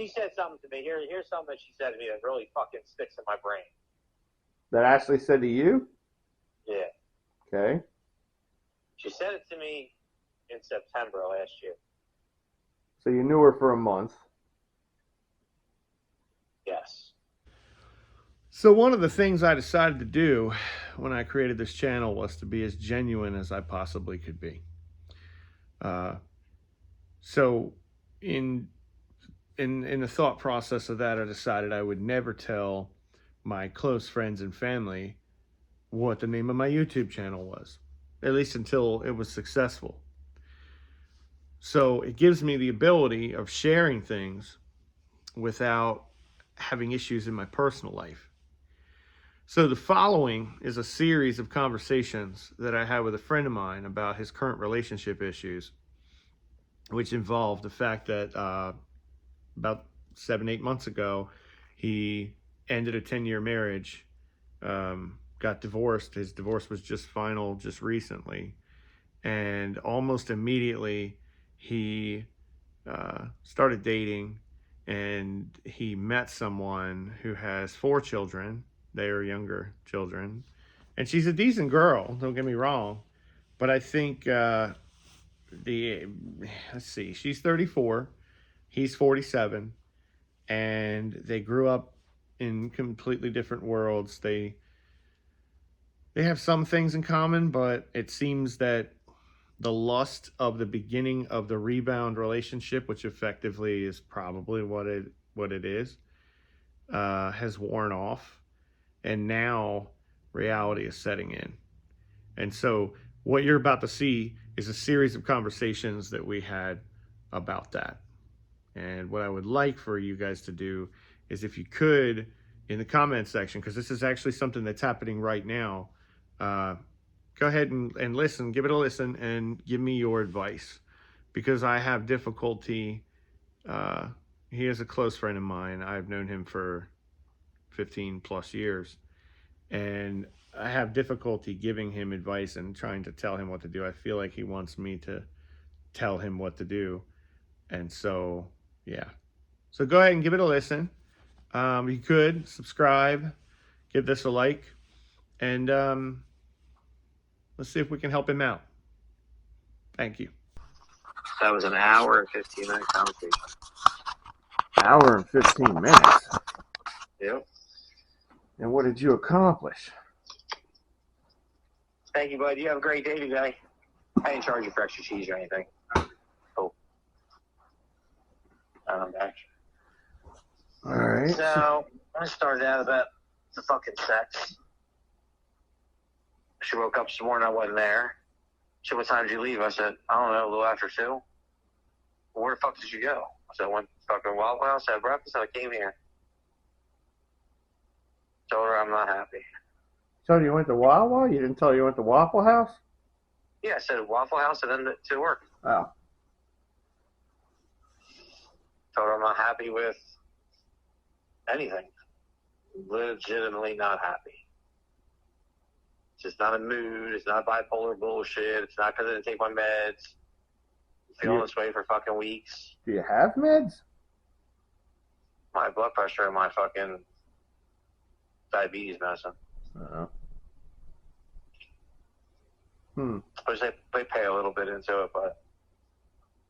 She said something to me. Here's something that she said to me that really fucking sticks in my brain. That Ashley said to you? Yeah. Okay. She said it to me in September last year. So you knew her for a month. Yes. So one of the things I decided to do when I created this channel was to be as genuine as I possibly could be. So in the thought process of that, I decided I would never tell my close friends and family what the name of my YouTube channel was, at least until it was successful. So it gives me the ability of sharing things without having issues in my personal life. So the following is a series of conversations that I had with a friend of mine about his current relationship issues, which involved the fact that about 7-8 months ago, he ended a 10-year marriage, got divorced. His divorce was just final just recently. And almost immediately, he started dating, and he met someone who has 4 children. They are younger children. And she's a decent girl, don't get me wrong. But I think, let's see, she's 34, he's 47, and they grew up in completely different worlds. They have some things in common, but it seems that the lust of the beginning of the rebound relationship, which effectively is probably what it is, has worn off, and now reality is setting in. And so what you're about to see is a series of conversations that we had about that. And what I would like for you guys to do is, if you could, in the comment section, because this is actually something that's happening right now, go ahead and listen, give it a listen, and give me your advice, because I have difficulty. He is a close friend of mine. I've known him for 15 plus years, and I have difficulty giving him advice and trying to tell him what to do. I feel like he wants me to tell him what to do. And so, yeah. So go ahead and give it a listen. You could subscribe, give this a like, and let's see if we can help him out. Thank you. That was an hour and 15-minute conversation. Hour and 15 minutes. Yep. And what did you accomplish? Thank you, bud. You have a great day today. I didn't charge you for extra cheese or anything. Oh. I'm back. All right. So, I started out about the fucking sex. She woke up this morning, I wasn't there. She said, what time did you leave? I said, I don't know, a little after 2. Well, where the fuck did you go? I said, I went to fucking Waffle House, had breakfast, and I came here. Told her I'm not happy. So you went to Wawa? You didn't tell her you went to Waffle House? Yeah, I said Waffle House and then to work. Oh. Told her I'm not happy with anything. Legitimately not happy. It's just not a mood. It's not bipolar bullshit. It's not because I didn't take my meds. I'm feeling this way for fucking weeks. Do you have meds? My blood pressure and my fucking diabetes medicine. Which they pay a little bit into it, but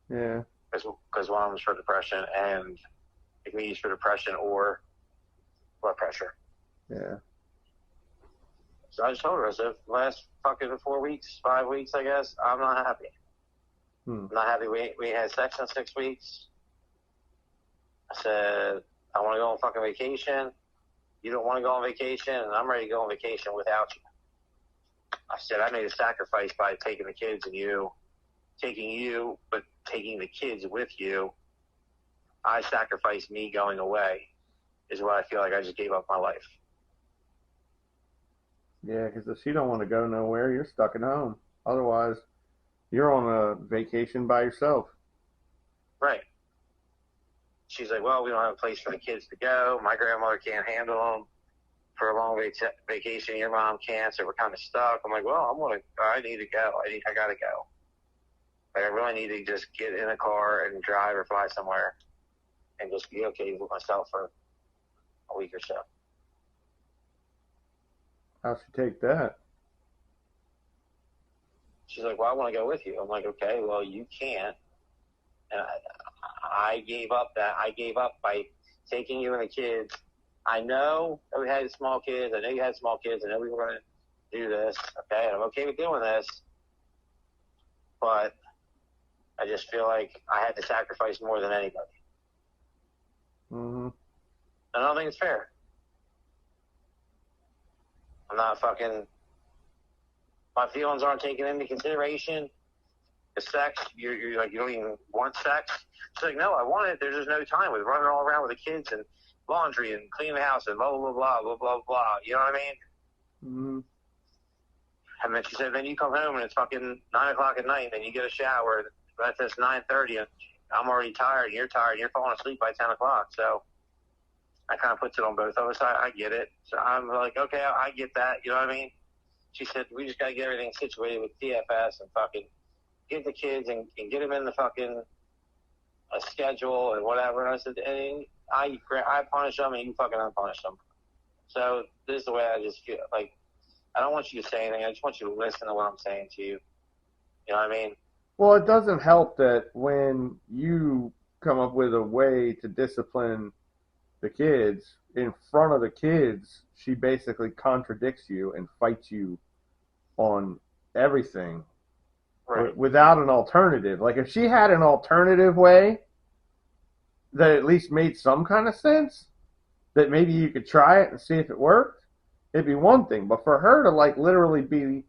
yeah, because one of them's for depression, and it can be used for depression or blood pressure. Yeah. So I just told her, I said, last fucking 4 weeks, 5 weeks, I guess, I'm not happy. I'm not happy. We had sex in 6 weeks. I said, I want to go on fucking vacation. You don't want to go on vacation, and I'm ready to go on vacation without you. I said, I made a sacrifice by taking the kids and but taking the kids with you. I sacrificed me going away is what I feel like I just gave up my life. Yeah, because if she don't want to go nowhere, you're stuck at home. Otherwise, you're on a vacation by yourself. Right. She's like, well, we don't have a place for the kids to go. My grandmother can't handle them for a long vacation. Your mom can't, so we're kind of stuck. I'm like, well, I need to go. I got to go. Like, I really need to just get in a car and drive or fly somewhere and just be okay with myself for a week or so. How'd she take that? She's like, well, I want to go with you. I'm like, okay, well, you can't. And I gave up by taking you and the kids. I know that we had small kids. I know you had small kids. I know we were going to do this. Okay, and I'm okay with doing this. But I just feel like I had to sacrifice more than anybody. Mm-hmm. I don't think it's fair. I'm not fucking... My feelings aren't taken into consideration. The sex, you're like, you don't even want sex. She's like, no, I want it. There's just no time. We're running all around with the kids and laundry and cleaning the house and blah, blah, blah, blah, blah, blah. You know what I mean? Mm-hmm. And then she said, then you come home and it's fucking 9 o'clock at night, and then you get a shower, and that's 9:30, and I'm already tired, and you're falling asleep by 10 o'clock. So I kind of puts it on both of us. I get it. So I'm like, okay, I get that. You know what I mean? She said, we just got to get everything situated with TFS and fucking get the kids and get them in the fucking schedule and whatever. And I said, and I punish them and you fucking unpunish them. So this is the way I just feel. Like, I don't want you to say anything. I just want you to listen to what I'm saying to you. You know what I mean? Well, it doesn't help that when you come up with a way to discipline the kids, in front of the kids, she basically contradicts you and fights you on everything, right, without an alternative. Like, if she had an alternative way that at least made some kind of sense, that maybe you could try it and see if it worked, it'd be one thing. But for her to, like, literally be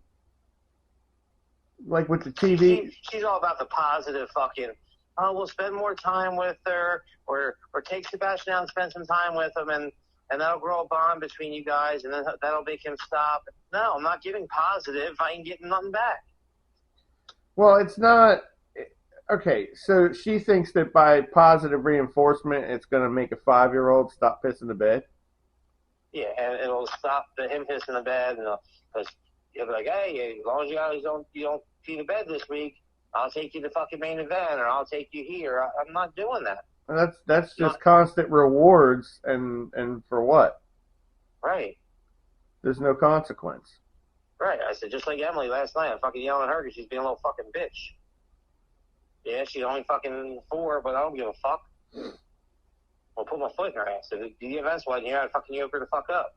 like with the TV, she's all about the positive fucking, oh, we'll spend more time with her, or take Sebastian out and spend some time with him, and that'll grow a bond between you guys, and then that'll make him stop. No, I'm not giving positive. I ain't getting nothing back. Well, it's not. Okay, so she thinks that by positive reinforcement, it's going to make a 5-year-old stop pissing the bed? Yeah, and it'll stop him pissing the bed, and because he'll be like, hey, as long as you don't pee the bed this week, I'll take you to fucking main event, or I'll take you here. I'm not doing that. That's just constant rewards, and for what? Right. There's no consequence. Right. I said, just like Emily last night, I'm fucking yelling at her because she's being a little fucking bitch. Yeah, she's only fucking 4, but I don't give a fuck. I'll put my foot in her ass. If the event's wasn't here, I'd fucking yoke her the fuck up.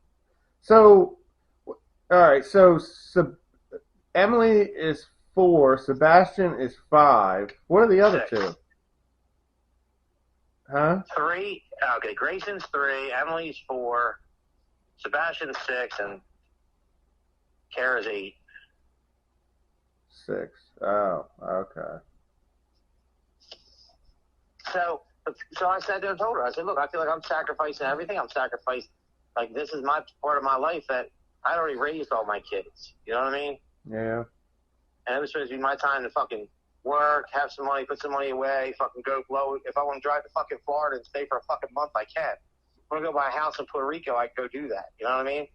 So, all right, so Emily is 4, Sebastian is 5. What are the other 6. 2? Huh? 3. Okay, Grayson's 3, Emily's 4, Sebastian's 6, and Kara's 8. 6. Oh, okay. So I sat there and told her, I said, look, I feel like I'm sacrificing everything. I'm sacrificing, like, this is my part of my life that I already raised all my kids. You know what I mean? Yeah. And it was supposed to be my time to fucking work, have some money, put some money away, fucking go blow. If I want to drive to fucking Florida and stay for a fucking month, I can. If I want to go buy a house in Puerto Rico, I can go do that. You know what I mean?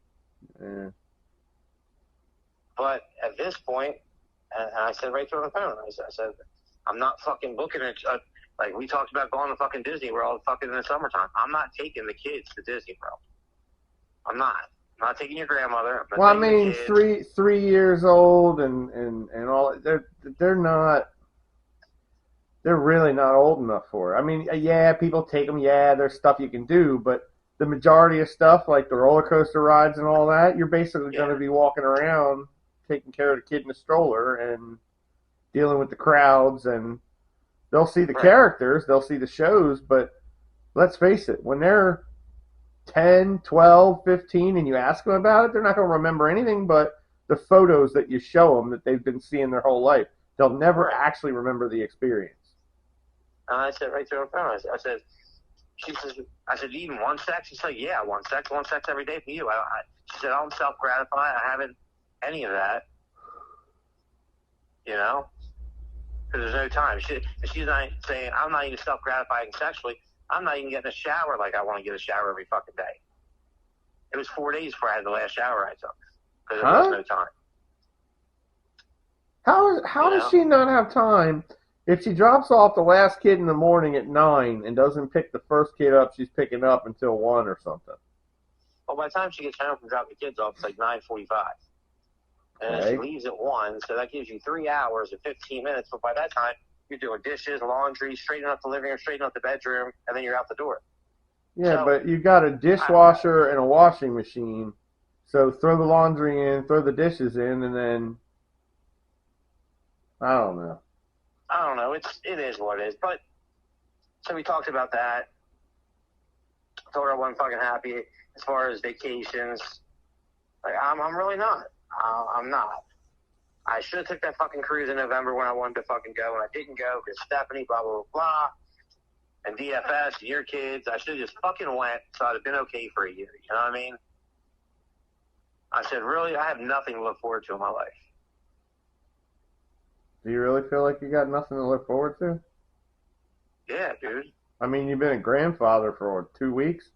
Yeah. But at this point, and I said right through the phone, I said, I'm not fucking booking it. Like, we talked about going to fucking Disney World fucking in the summertime. I'm not taking the kids to Disney World. I'm not. I'm not taking your grandmother. Well, I mean, 3 years old and all. They're not. They're really not old enough for it. I mean, yeah, people take them. Yeah, there's stuff you can do, but the majority of stuff, like the roller coaster rides and all that, you're basically going to be walking around, taking care of the kid in the stroller and dealing with the crowds, and they'll see the characters, they'll see the shows, but let's face it, when they're 10, 12, 15 and you ask them about it, they're not going to remember anything but the photos that you show them that they've been seeing their whole life. They'll never actually remember the experience. And I said right through her phone, I said, she says, I said, do you even want sex? She's like, yeah, I want sex every day for you. She said, I don't self-gratify. I haven't any of that. You know? Because there's no time. She's not saying, I'm not even self-gratifying sexually. I'm not even getting a shower like I want to get a shower every fucking day. It was 4 days before I had the last shower I took. Because there was no time. How does she not have time If she drops off the last kid in the morning at 9 and doesn't pick the first kid up, she's picking up until 1 or something. Well, by the time she gets home from dropping the kids off, it's like 9:45. And then she leaves at 1, so that gives you 3 hours and 15 minutes. But by that time, you're doing dishes, laundry, straightening up the living room, straightening up the bedroom, and then you're out the door. Yeah, so, but you got a dishwasher and a washing machine. So throw the laundry in, throw the dishes in, and then I don't know. It is what it is. But so we talked about that. Told her I wasn't fucking happy as far as vacations. Like I'm really not. I'm not. I should have took that fucking cruise in November when I wanted to fucking go, and I didn't go because Stephanie, blah, blah, blah, blah, and DFS, and your kids. I should have just fucking went, so I'd have been okay for a year. You know what I mean? I said, really, I have nothing to look forward to in my life. Do you really feel like you got nothing to look forward to? Yeah, dude. I mean, you've been a grandfather for 2 weeks?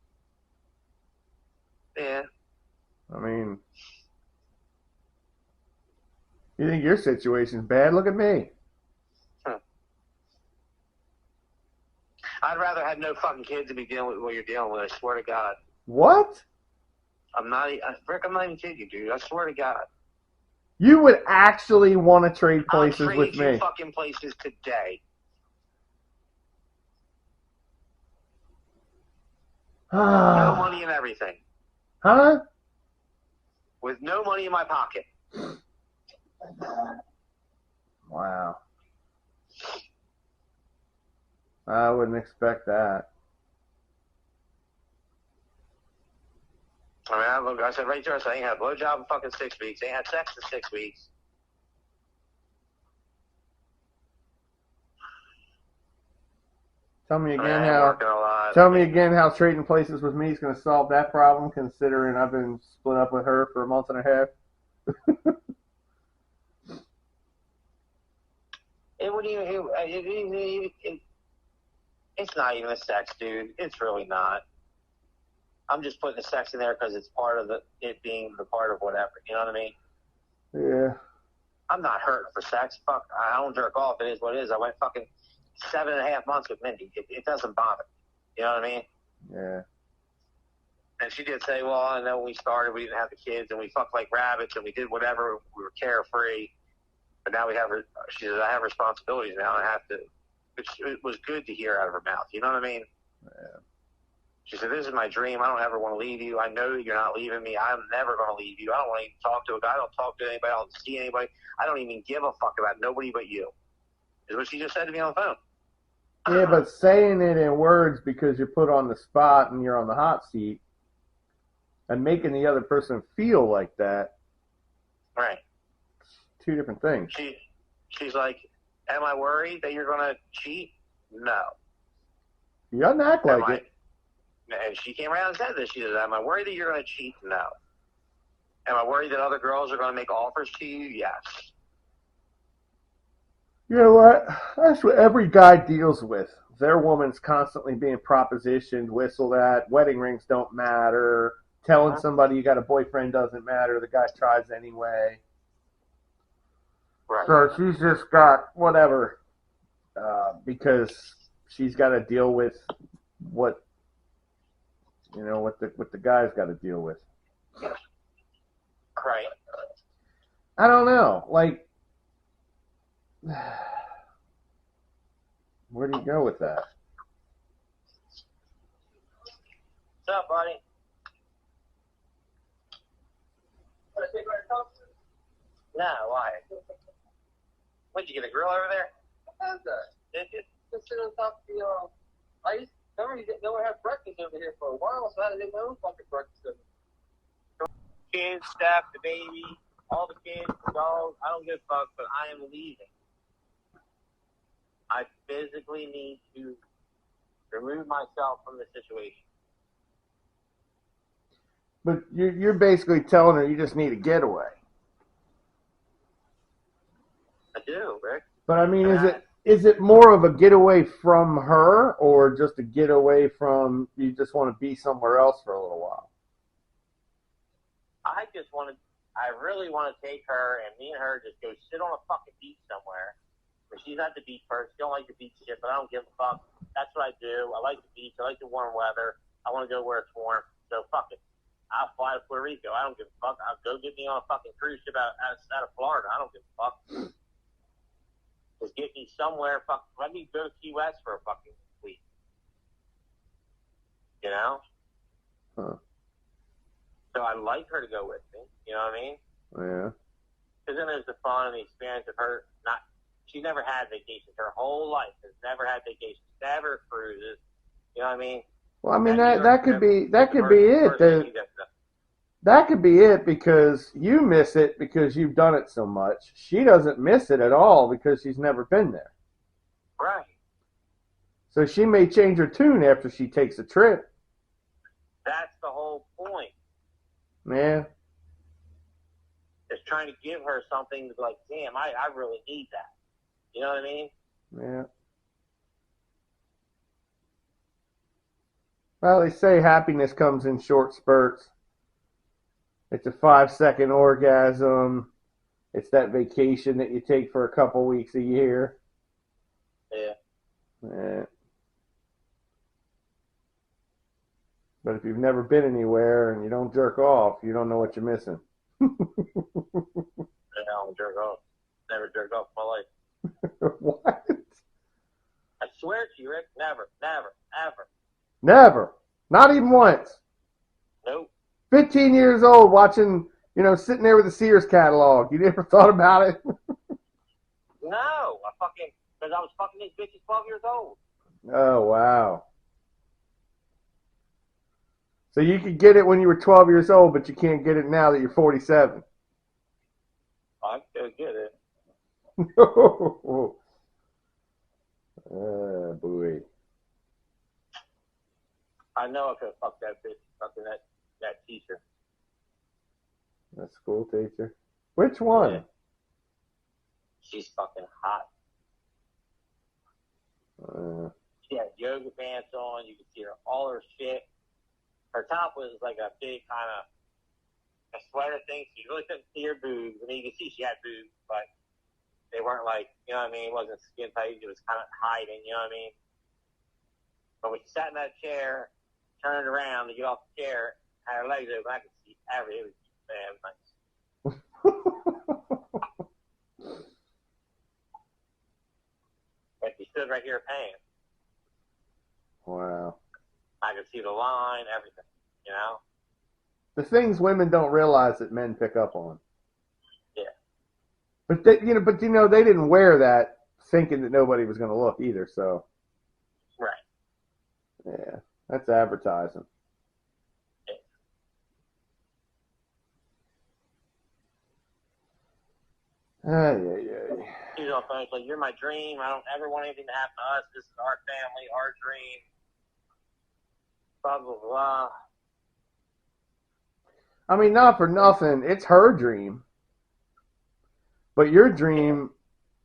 Yeah. I mean, you think your situation's bad? Look at me. I'd rather have no fucking kids to be dealing with what you're dealing with. I swear to God. What? Rick, I'm not even kidding you, dude. I swear to God. You would actually want to trade places with me. I'll trade you fucking places today. No money and everything. Huh? With no money in my pocket. Wow. I wouldn't expect that. I mean, I said right there, I ain't had a blowjob in fucking 6 weeks. I ain't had sex in 6 weeks. Tell me again how trading places with me is going to solve that problem, considering I've been split up with her for a month and a half. It's not even a sex, dude. It's really not. I'm just putting the sex in there because it's part of it being the part of whatever. You know what I mean? Yeah. I'm not hurting for sex. Fuck, I don't jerk off. It is what it is. I went fucking 7.5 months with Mindy. It doesn't bother me. You know what I mean? Yeah. And she did say, well, I know when we started, we didn't have the kids, and we fucked like rabbits, and we did whatever. We were carefree. But now we have, she says, I have responsibilities now. I have to, which it was good to hear out of her mouth. You know what I mean? Yeah. She said, this is my dream. I don't ever want to leave you. I know that you're not leaving me. I'm never going to leave you. I don't want to even talk to a guy. I don't talk to anybody. I don't see anybody. I don't even give a fuck about nobody but you, is what she just said to me on the phone. Yeah, but saying it in words because you're put on the spot and you're on the hot seat and making the other person feel like that. Right. Two different things. She's like, am I worried that you're going to cheat? No. You doesn't act like it. And she came around and said this. She said, am I worried that you're going to cheat? No. Am I worried that other girls are going to make offers to you? Yes. You know what? That's what every guy deals with. Their woman's constantly being propositioned, whistled at, wedding rings don't matter, telling somebody you got a boyfriend doesn't matter, the guy tries anyway. Right. So she's just got whatever, because she's got to deal with what the guy's got to deal with. Right. I don't know. Like, where do you go with that? What's up, buddy? No, why? What'd you get, a grill over there? What is that? Did you? Just sit on top of the ice. Remember, you didn't know I had breakfast over here for a while, so I had to get my own fucking breakfast over here. Kids, Steph, the baby, all the kids, the dogs. I don't give a fuck, but I am leaving. I physically need to remove myself from the situation. But you're basically telling her you just need a getaway. I do, Rick. But I mean, is it more of a getaway from her, or just a getaway from you just want to be somewhere else for a little while? I really want to take her and me and her just go sit on a fucking beach somewhere, But she's at the beach first. She don't like the beach shit, but I don't give a fuck. That's what I do. I like the beach. I like the warm weather. I want to go where it's warm. So fuck it. I'll fly to Puerto Rico. I don't give a fuck. I'll go get me on a fucking cruise ship out of Florida. I don't give a fuck. Just get me somewhere. Fuck. Let me go to Key West for a fucking week. You know? Huh. So I like her to go with me. You know what I mean? Yeah. Because then there's the fun and the experience of her not. She's never had vacations. Her whole life has never had vacations. Never cruises. You know what I mean? Well, I mean that could be it. That could be it because you miss it because you've done it so much. She doesn't miss it at all because she's never been there. Right. So she may change her tune after she takes a trip. That's the whole point. Yeah. Just trying to give her something to be like, damn, I really need that. You know what I mean? Yeah. Well, they say happiness comes in short spurts. It's a 5-second orgasm. It's that vacation that you take for a couple weeks a year. Yeah. Yeah. But if you've never been anywhere and you don't jerk off, you don't know what you're missing. I don't jerk off. Never jerked off in my life. What? I swear to you, Rick, never, ever. Never. Not even once. Nope. 15 years old watching, sitting there with the Sears catalog. You never thought about it? No. Because I was fucking these bitches 12 years old. Oh, wow. So you could get it when you were 12 years old, but you can't get it now that you're 47. I could get it. Oh, boy. I know I could have fucked that bitch, fucking that teacher. That school teacher? Which one? Yeah. She's fucking hot. She had yoga pants on. You could see all her shit. Her top was like a big kind of a sweater thing. So you really couldn't see her boobs. I mean, you could see she had boobs, but they weren't like, you know what I mean? It wasn't skin tight. It was kind of hiding, you know what I mean? But when she sat in that chair, turned around to get off the chair, had her legs open, I could see everything. It was nice. But she stood right here paying. Wow. I could see the line, everything, you know? The things women don't realize that men pick up on. Yeah. But they didn't wear that thinking that nobody was going to look either, so. Right. Yeah, that's advertising. Yeah. She's all funny. It's like, you're my dream. I don't ever want anything to happen to us. This is our family, our dream. Blah, blah, blah. I mean, not for nothing. It's her dream. But your dream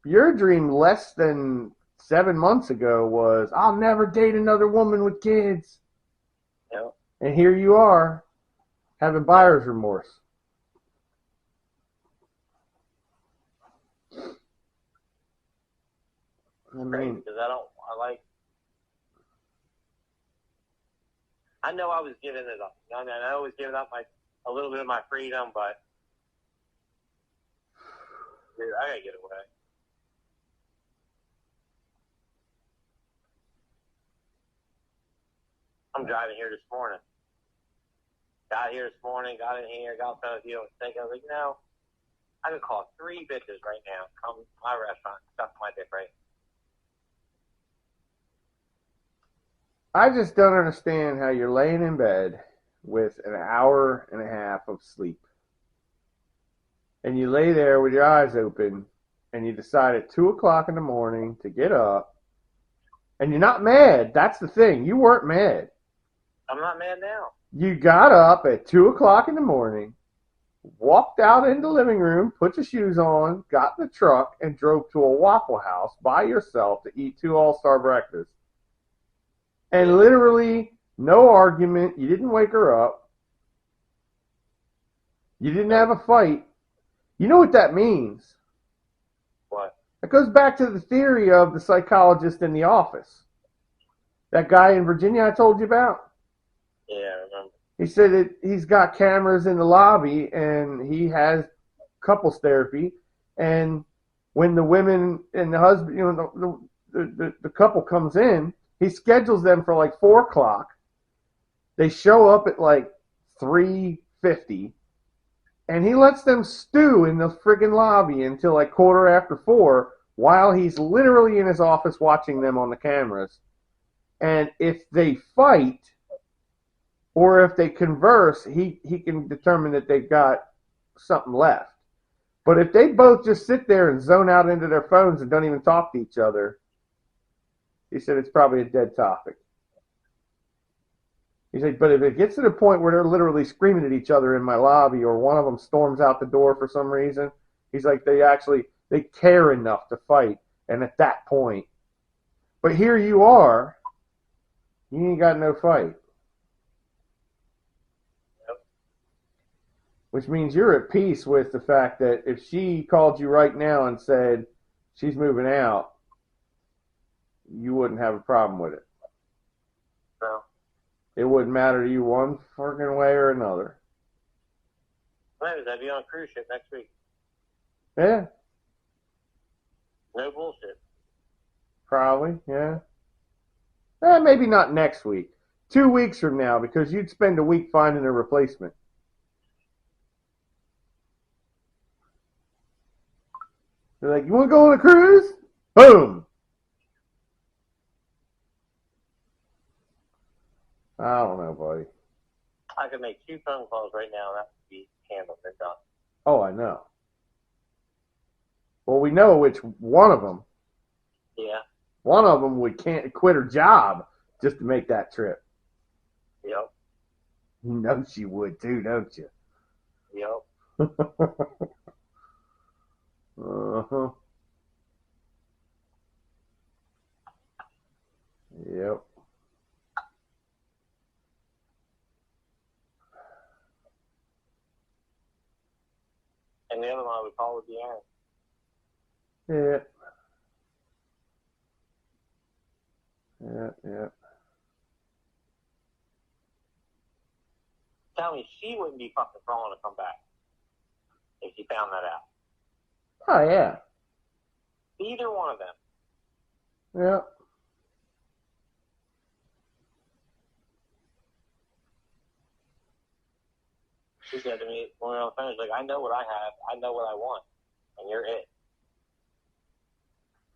less than 7 months ago was, I'll never date another woman with kids. Yep. And here you are, having buyer's remorse. I mean, because I know I was giving it up. I mean, I was giving up a little bit of my freedom, but dude, I gotta get away. I'm driving here this morning. Got here this morning, got in here, got on with you, and thinking, I was like, I could call 3 bitches right now, come to my restaurant, stuff my dick right. I just don't understand how you're laying in bed with an hour and a half of sleep. And you lay there with your eyes open and you decide at 2 o'clock in the morning to get up. And you're not mad. That's the thing. You weren't mad. I'm not mad now. You got up at 2 o'clock in the morning, walked out in the living room, put your shoes on, got in the truck, and drove to a Waffle House by yourself to eat 2 all-star breakfasts. And literally, no argument. You didn't wake her up. You didn't have a fight. You know what that means? What? It goes back to the theory of the psychologist in the office. That guy in Virginia I told you about? Yeah, I remember. He said that he's got cameras in the lobby and he has couples therapy. And when the women and the husband, the couple comes in, he schedules them for like 4 o'clock. They show up at like 3:50, and he lets them stew in the friggin' lobby until like 4:15 while he's literally in his office watching them on the cameras. And if they fight or if they converse, he can determine that they've got something left. But if they both just sit there and zone out into their phones and don't even talk to each other, he said it's probably a dead topic. He said, but if it gets to the point where they're literally screaming at each other in my lobby or one of them storms out the door for some reason, he's like, they care enough to fight. And at that point, but here you are, you ain't got no fight. Yep. Which means you're at peace with the fact that if she called you right now and said she's moving out, you wouldn't have a problem with it. No. It wouldn't matter to you one fucking way or another. Maybe I'd be on a cruise ship next week. Yeah. No bullshit. Probably, yeah. Maybe not next week. 2 weeks from now, because you'd spend a week finding a replacement. They're like, you want to go on a cruise? Boom! I don't know, buddy. I could make 2 phone calls right now, and that would be handled and done. Oh, I know. Well, we know which one of them. Yeah. One of them would can't quit her job just to make that trip. Yep. You know she would too, don't you? Yep. Uh-huh. Yep. And the other one I would call would be Aaron. Yeah. Yeah. Tell me she wouldn't be fucking throwing to come back if she found that out. Oh, yeah. Either one of them. Yeah. She said to me when we were on the phone, she's like, I know what I have, I know what I want, and you're it.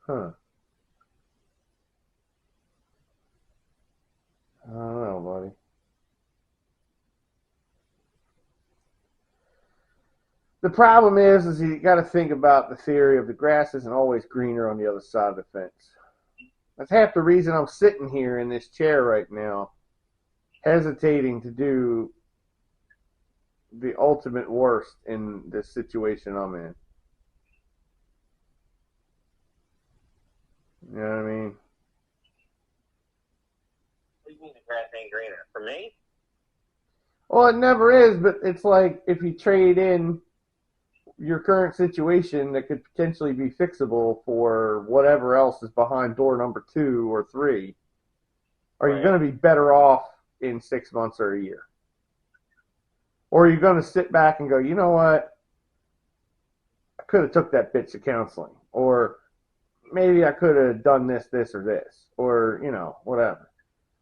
Huh. I don't know, buddy. The problem is you got to think about the theory of the grass isn't always greener on the other side of the fence. That's half the reason I'm sitting here in this chair right now, hesitating to do the ultimate worst in this situation I'm in. You know what I mean? What do you mean the grass ain't greener? For me? Well, it never is, but it's like if you trade in your current situation that could potentially be fixable for whatever else is behind door number 2 or 3, are you going to be better off in 6 months or a year? Or are you going to sit back and go, you know what? I could have took that bitch to counseling. Or maybe I could have done this, or this. Or, whatever.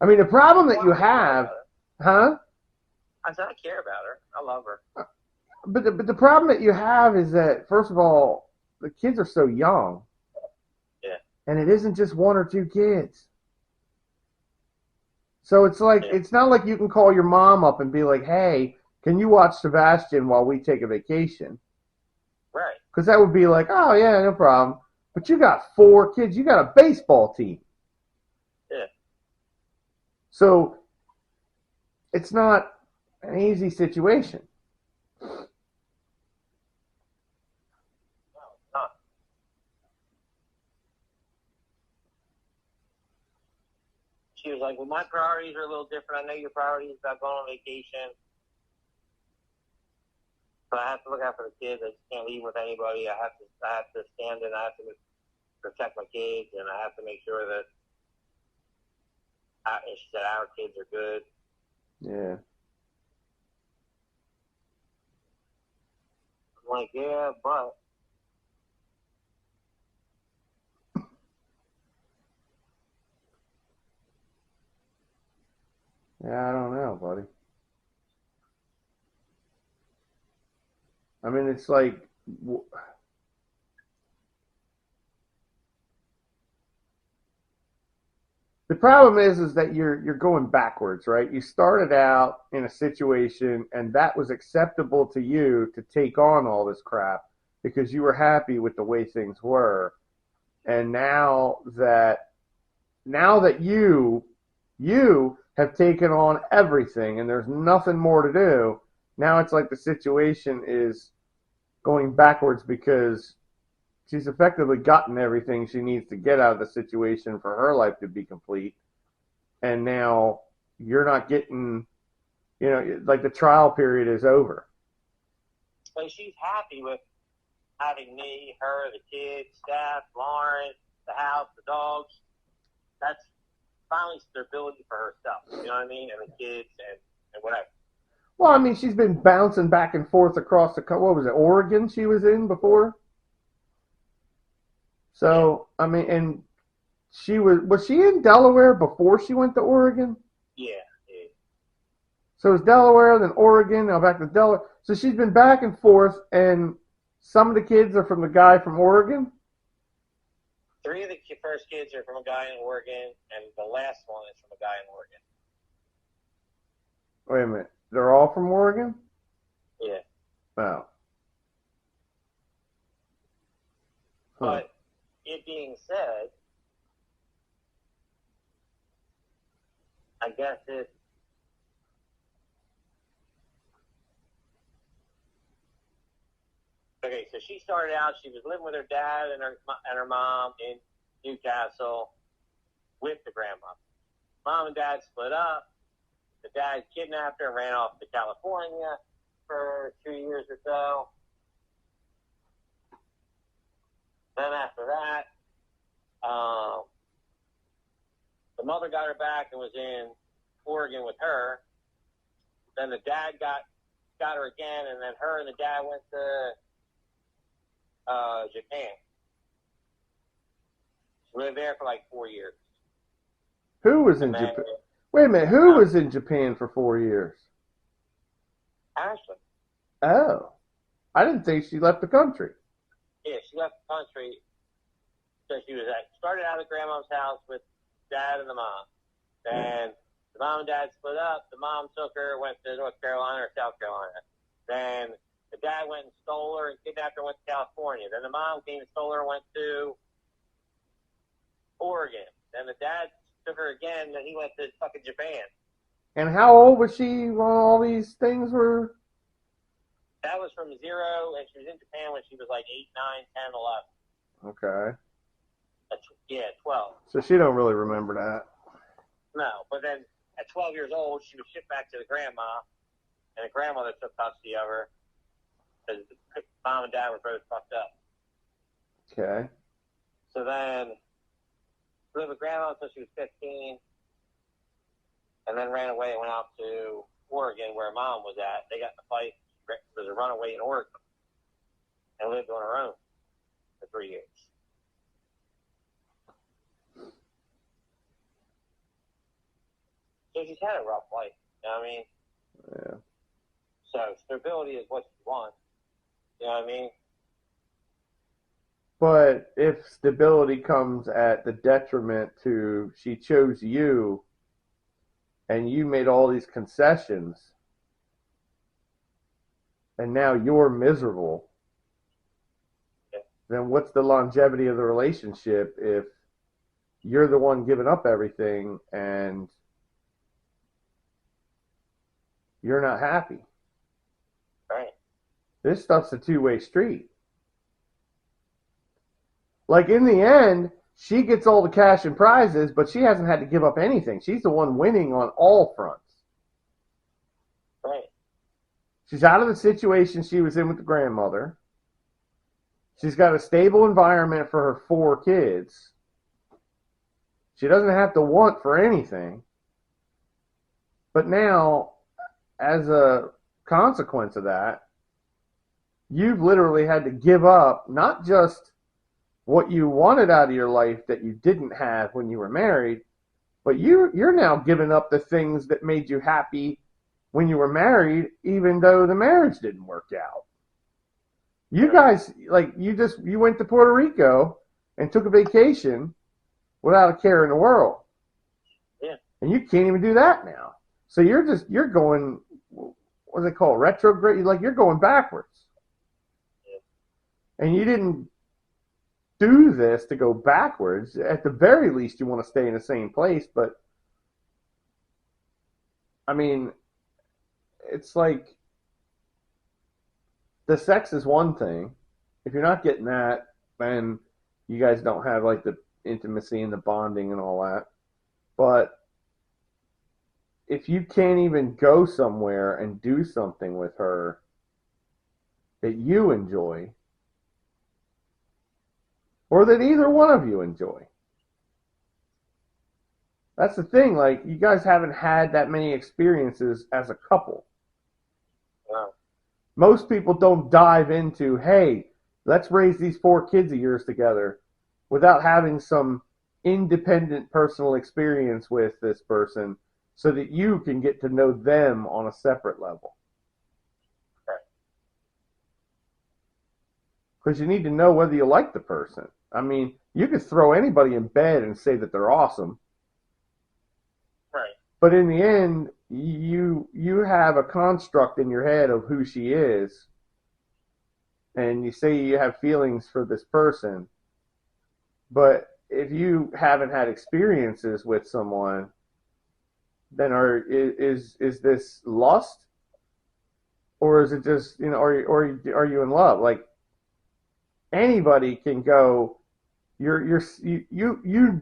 I mean, the problem that you have... Huh? I said, I care about her. I love her. But the problem that you have is that, first of all, the kids are so young. Yeah. And it isn't just 1 or 2 kids. So it's like, It's not like you can call your mom up and be like, hey, can you watch Sebastian while we take a vacation? Right. Because that would be like, oh, yeah, no problem. But you got 4 kids. You got a baseball team. Yeah. So it's not an easy situation. No, it's not. She was like, well, my priorities are a little different. I know your priorities about going on vacation. But I have to look out for the kids. I just can't leave with anybody. I have to stand and I have to protect my kids, and I have to make sure that she said our kids are good. Yeah. I'm like, yeah, but Yeah, I don't know, buddy. I mean, it's like, the problem is that you're going backwards, right? You started out in a situation, and that was acceptable to you to take on all this crap because you were happy with the way things were, and now that you have taken on everything, and there's nothing more to do. Now it's like the situation is going backwards because she's effectively gotten everything she needs to get out of the situation for her life to be complete. And now you're not getting, like the trial period is over. But she's happy with having me, her, the kids, Steph, Lauren, the house, the dogs. That's finally stability for herself. You know what I mean? And the kids and whatever. Well, I mean, she's been bouncing back and forth across what was it, Oregon she was in before? So, I mean, and was she in Delaware before she went to Oregon? Yeah. So it was Delaware, then Oregon, now back to Delaware. So she's been back and forth, and some of the kids are from the guy from Oregon? 3 of the first kids are from a guy in Oregon, and the last one is from a guy in Oregon. Wait a minute. They're all from Oregon? Yeah. Oh. But it being said, I guess okay, so she started out, she was living with her dad and her mom in Newcastle with the grandma. Mom and dad split up. The dad kidnapped her and ran off to California for 2 years or so. Then after that, the mother got her back and was in Oregon with her. Then the dad got her again, and then her and the dad went to Japan. She lived there for like 4 years. Who was in Japan? Wait a minute, who was in Japan for 4 years? Ashley. Oh. I didn't think she left the country. Yeah, she left the country. So she started out at grandma's house with dad and the mom. Then the mom and dad split up. The mom took her, went to North Carolina or South Carolina. Then the dad went and stole her and kidnapped her and went to California. Then the mom came and stole her and went to Oregon. Then the dad took her again, then he went to fucking Japan. And how old was she when all these things were? That was from 0, and she was in Japan when she was like 8, 9, 10, 11. Okay. Yeah, 12. So she don't really remember that. No, but then at 12 years old, she was shipped back to the grandma, and the grandmother took custody of her because mom and dad were both fucked up. Okay. So then she lived with grandma until she was 15, and then ran away and went out to Oregon where mom was at. They got in a fight. She was a runaway in Oregon and lived on her own for 3 years. So she's had a rough life, you know what I mean? Yeah. So stability is what you want, you know what I mean? But if stability comes at the detriment to she chose you and you made all these concessions and now you're miserable, then what's the longevity of the relationship if you're the one giving up everything and you're not happy? Right. This stuff's a two-way street. Like, in the end, she gets all the cash and prizes, but she hasn't had to give up anything. She's the one winning on all fronts. Right. She's out of the situation she was in with the grandmother. She's got a stable environment for her 4 kids. She doesn't have to want for anything. But now, as a consequence of that, you've literally had to give up not just what you wanted out of your life that you didn't have when you were married, but you're now giving up the things that made you happy when you were married, even though the marriage didn't work out. You guys, like, you went to Puerto Rico and took a vacation without a care in the world. Yeah. And you can't even do that now. So you're going, what's it called, retrograde? Like, you're going backwards. Yeah. And you didn't do this to go backwards. At the very least, you want to stay in the same place. But, I mean, it's like, the sex is one thing. If you're not getting that, then you guys don't have, like, the intimacy and the bonding and all that. But if you can't even go somewhere and do something with her that you enjoy, or that either one of you enjoy, that's the thing. Like, you guys haven't had that many experiences as a couple. Wow. Most people don't dive into, hey, let's raise these 4 kids of yours together without having some independent personal experience with this person so that you can get to know them on a separate level. Because you need to know whether you like the person. I mean, you could throw anybody in bed and say that they're awesome. Right. But in the end, you have a construct in your head of who she is, and you say you have feelings for this person. But if you haven't had experiences with someone, then is this lust, or is it just, you know, or are you in love? Like, anybody can go. You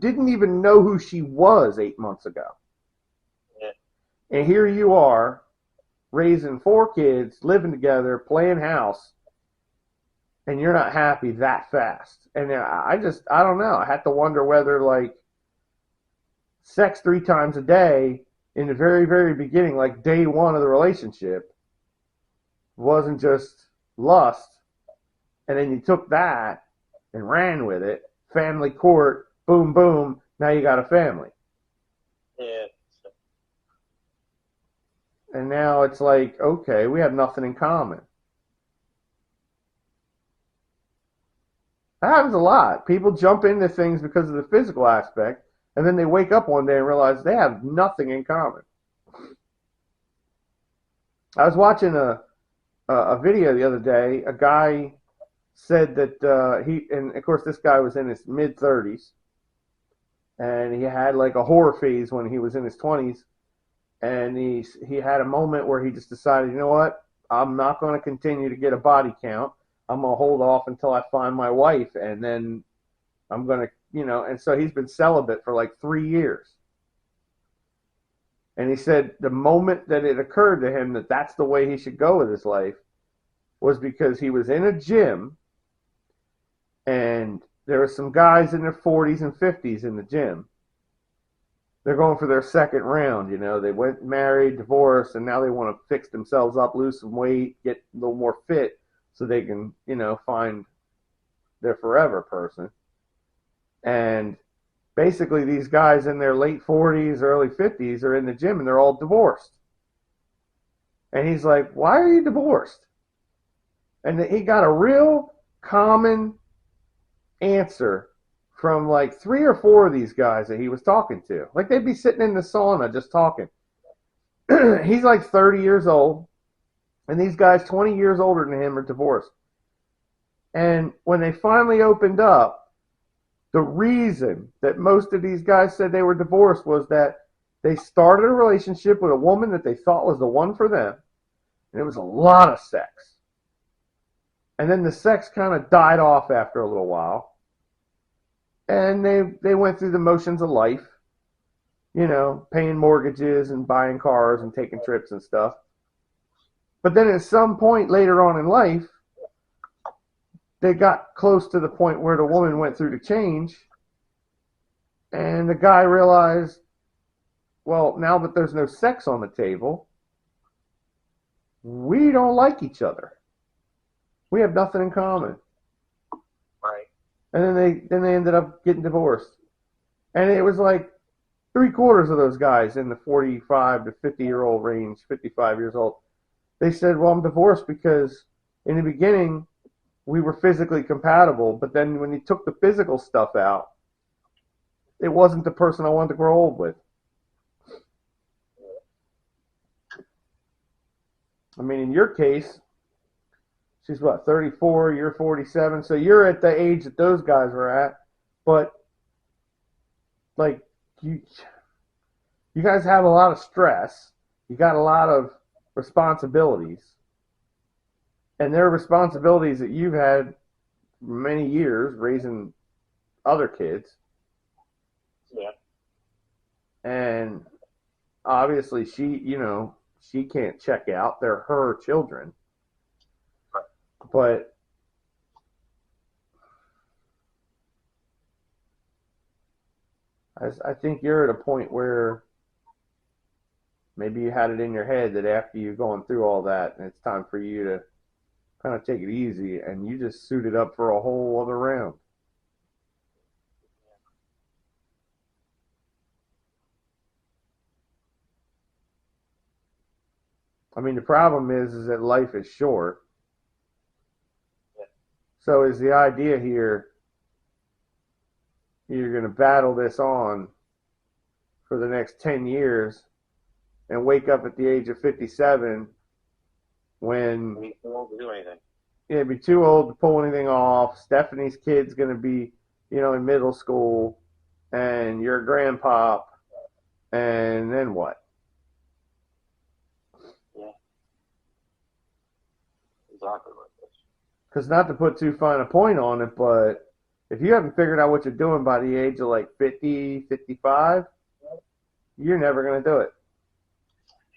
didn't even know who she was 8 months ago. Yeah. And here you are, raising 4 kids, living together, playing house, and you're not happy that fast. And I don't know. I have to wonder whether, like, sex 3 times a day in the very, very beginning, like day 1 of the relationship, wasn't just lust, and then you took that and ran with it, family court, boom, boom, now you got a family. Yeah. And now it's like, okay, we have nothing in common. That happens a lot. People jump into things because of the physical aspect, and then they wake up one day and realize they have nothing in common. I was watching a video the other day. A guy said that and of course this guy was in his mid-30s, and he had like a horror phase when he was in his 20s, and he had a moment where he just decided, you know what, I'm not going to continue to get a body count. I'm going to hold off until I find my wife, and then I'm going to, you know, and so he's been celibate for like 3 years. And he said the moment that it occurred to him that that's the way he should go with his life was because he was in a gym, and there were some guys in their 40s and 50s in the gym. They're going for their second round, you know. They went married, divorced, and now they want to fix themselves up, lose some weight, get a little more fit so they can, you know, find their forever person. And basically these guys in their late 40s, early 50s are in the gym and they're all divorced. And he's like, why are you divorced? And he got a real common answer from like 3 or 4 of these guys that he was talking to. Like, they'd be sitting in the sauna just talking. He's like 30 years old, and these guys 20 years older than him are divorced. And when they finally opened up, the reason that most of these guys said they were divorced was that they started a relationship with a woman that they thought was the one for them, and it was a lot of sex. And then the sex kind of died off after a little while. And they went through the motions of life, you know, paying mortgages and buying cars and taking trips and stuff. But then at some point later on in life, they got close to the point where the woman went through the change, and the guy realized, well, now that there's no sex on the table, we don't like each other. We have nothing in common. Right. And then they ended up getting divorced. And it was like 3/4 of those guys in the 45 to 50-year-old range, 55 years old, they said, well, I'm divorced because in the beginning we were physically compatible, but then when you took the physical stuff out, it wasn't the person I wanted to grow old with. I mean, in your case, she's what, 34, you're 47, so you're at the age that those guys were at, but like you guys have a lot of stress, you got a lot of responsibilities, and there are responsibilities that you've had for many years raising other kids. Yeah. And obviously she can't check out. They're her children. But I think you're at a point where maybe you had it in your head that after you're going through all that, and it's time for you to kind of take it easy, and you just suited up for a whole other round. I mean, the problem is that life is short. Yeah. So is the idea here you're going to battle this on for the next 10 years and wake up at the age of 57 when We won't do anything. you'd be too old to pull anything off. Stephanie's kid's going to be, in middle school, and you're a grandpop, and then what? Yeah. Exactly like this. Because not to put too fine a point on it, but if you haven't figured out what you're doing by the age of like 50, 55, you're never going to do it.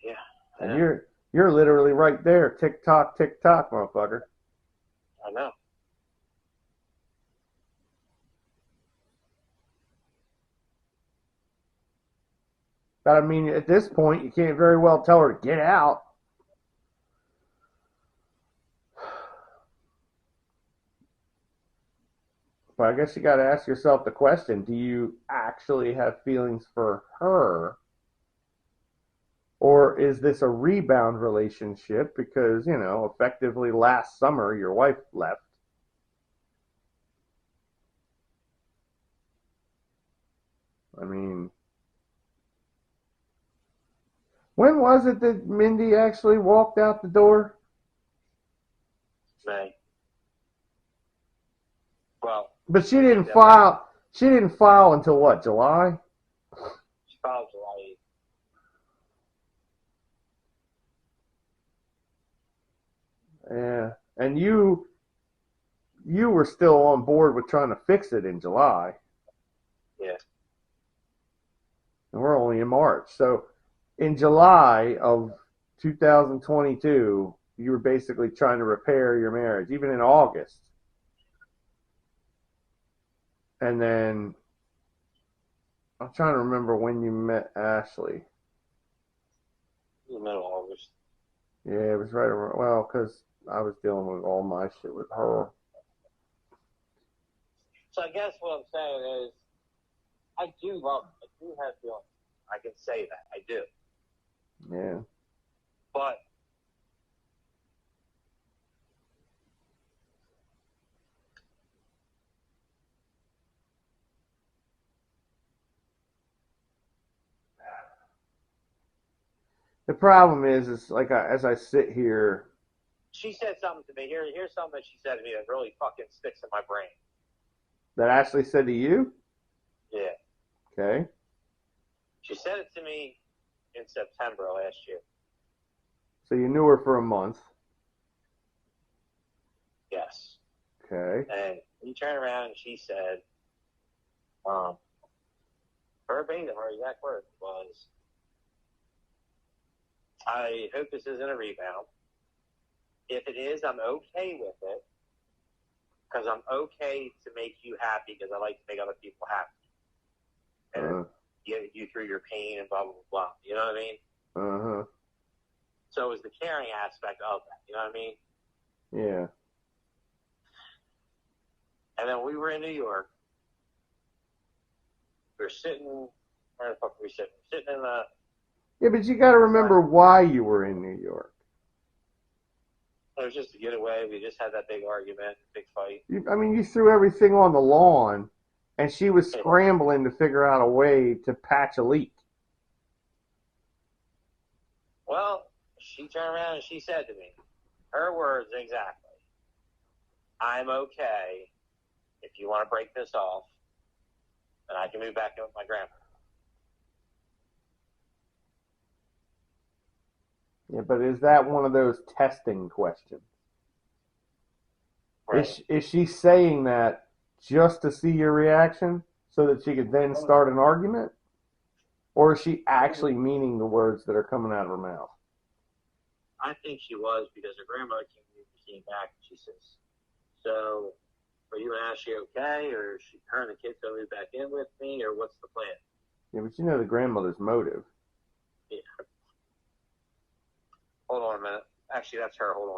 Yeah. And you're literally right there. Tick tock, motherfucker. I know. But I mean, at this point, you can't very well tell her to get out. But I guess you got to ask yourself the question, do you actually have feelings for her? Or is this a rebound relationship because, effectively last summer your wife left? I mean, when was it that Mindy actually walked out the door? May. Well. But she didn't file. She didn't file until what? July? She filed July 8th. Yeah, and you were still on board with trying to fix it in July. Yeah. And we're only in March. So in July of 2022, you were basically trying to repair your marriage, even in August. And then I'm trying to remember when you met Ashley. In the middle of August. Yeah, it was right around, well, because I was dealing with all my shit with her. So I guess what I'm saying is, I do have feelings. I can say that. I do. Yeah. But the problem is like as I sit here. She said something to me. Here's something that she said to me that really fucking sticks in my brain. That Ashley said to you? Yeah. Okay. She said it to me in September last year. So you knew her for a month. Yes. Okay. And he turned around and she said, verbatim, her exact word was, I hope this isn't a rebound. If it is, I'm okay with it. because I'm okay to make you happy because I like to make other people happy. And you through your pain and blah, blah, blah. You know what I mean? Uh-huh. So it was the caring aspect of that. You know what I mean? Yeah. And then we were in New York. We were sitting, where the fuck were we sitting? Sitting in the... Yeah, but you got to remember why you were in New York. It was just to get away. We just had that big argument, big fight. You threw everything on the lawn, and she was scrambling to figure out a way to patch a leak. Well, she turned around and she said to me, her words exactly, I'm okay if you want to break this off, and I can move back in with my grandma. Yeah, but is that one of those testing questions? Right. Is she saying that just to see your reaction so that she could then start an argument? Or is she actually meaning the words that are coming out of her mouth? I think she was, because her grandmother came back and she says, so are you and Ashley okay? Or is her and the kids going to move back in with me? Or what's the plan? Yeah, but you know the grandmother's motive. Yeah. Hold on a minute. Actually, that's her. Hold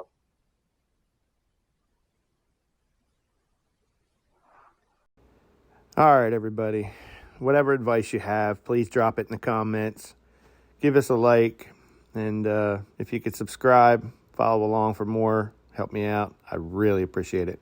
on. All right, everybody. Whatever advice you have, please drop it in the comments. Give us a like. And if you could subscribe, follow along for more, help me out. I really appreciate it.